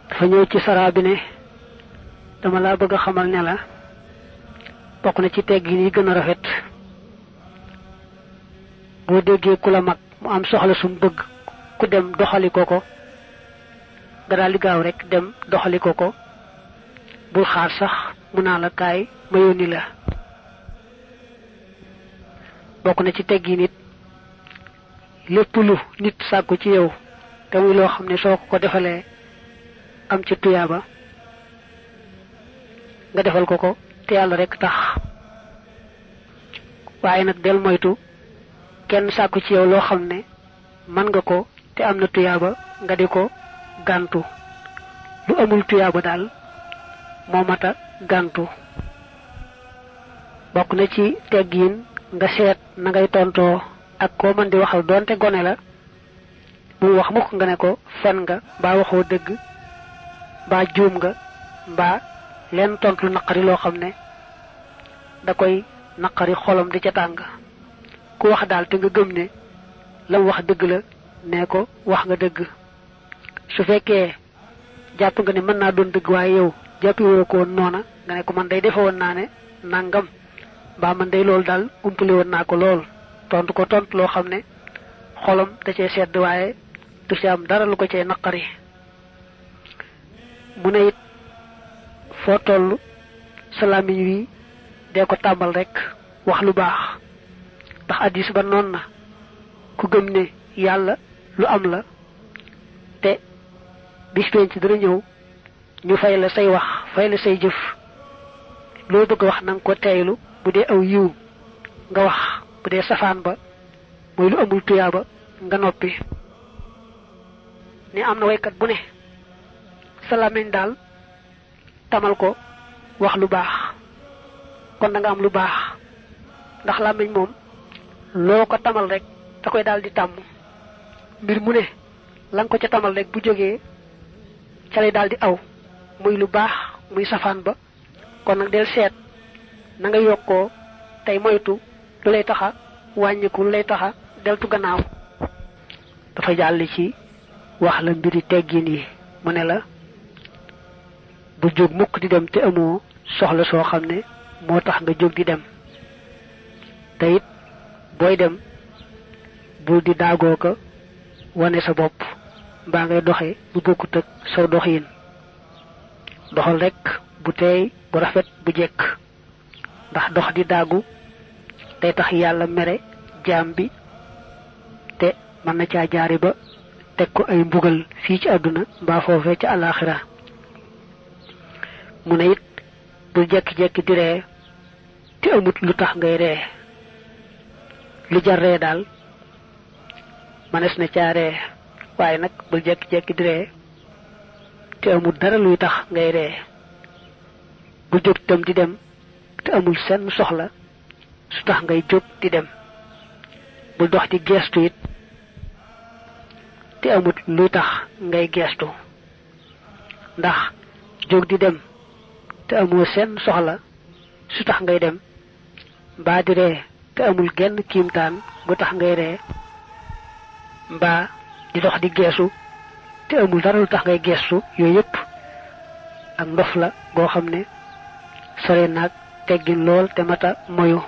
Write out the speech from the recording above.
dafa ñëw ci saraa bi ne dama laa bëgg a xamal ne la bokk na ci teggin yi gën a rafet boo déggee ku la mag mu am soxla sum bëgg ku dem doxali ko nga daal di gaaw rek dem doxali ko bul xaar sax mu naa la kaay ma yónni la. bokk na ci teggin nit lépp lu nit sàkku ci yow te muy loo xam ne soo ko defalee am ci tuyaaba nga defal ko te yàlla rek tax. waaye nag del moytu kenn sàkku ci yow loo xam ne man nga ko te am na tuyaaba nga di ko gàntu. lu amul tuyaaba daal moo mata gàntu. bokk na ci teggin nga seet na ngay tontoo ak koo mën di waxal doonte gone la bu wax mukk nga ne ko fen nga mbaa waxoo dëgg mbaa juum nga mbaa leen tontu lu naqari loo xam ne da koy naqari xolam di ca tàng. ku wax daal te nga gëm ne la mu wax dëgg la nee ko wax nga dëgg. su fekkee jàpp nga ne mën naa doon dëgg waaye yow jàppi woo ko woon noona nga ne ko man day defe woon naa ne nangam mbaa man day loolu daal umpale woon naa ko lool tontu ko tontu loo xam ne xolam da cee sedd waaye du ci am dara lu ko cee naqari. mu ne it foo toll sa làmmiñ wi dee ko tàmbal rek wax lu baax ndax hadiis ba noon na ku gëm ne yàlla lu am la te bis penc dara ñëw ñu fay la say wax fay la say jëf loo bëgg a wax nanga ko teeylu bu dee aw yiw nga wax bu dee safaan ba mooy lu amul tuyaaba nga noppi. ni am na waykat bu ne sa làmmiñ daal tamal ko wax lu baax kon da nga am lu baax ndax làmmiñ moom loo ko tamal rek da koy daal di tàmm mbir mu ne la nga ko ca tamal rek bu jógee ca lay daal di aw muy lu baax muy safaan ba. kon nag del seet na nga yokkoo tey moytu lu lay taxa wàññiku lu lay taxa deltu gannaaw. dafa jàll ci wax la mbiri teggin yi mu ne la bu jóg mukk di dem te amoo soxla soo xam ne moo tax nga jóg di dem. te it booy dem bul di daagoo ko wane sa bopp mbaa ngay doxe bu bokkut ak saw doxiin. doxal rek bu teey bu rafet bu jekk ndax dox di daagu day tax yàlla mere jaam bi te mën na caa jaari ba teg ko ay mbugal fii ci àdduna mbaa foofee ci àllaaxira. mu ne it bul jekki-jekki di ree te amut lu tax ngay ree. lu jar ree daal manes na caa ree waaye nag bul jekki-jekki di ree te amul dara luy tax ngay ree. bu jóg tam di dem te amul seen soxla su tax ngay jóg di dem. bul dox di geestu it te amut luy tax ngay geestu ndax jóg di dem te amoo seen soxla su tax ngay dem mbaa di ree te amul genn kiimtaan bu tax ngay ree mbaa di dox di geesu te amul dara lu tax ngay geestu yooyu yëpp ak ndof la boo xam ne sore naag teggin lool te mata moyu.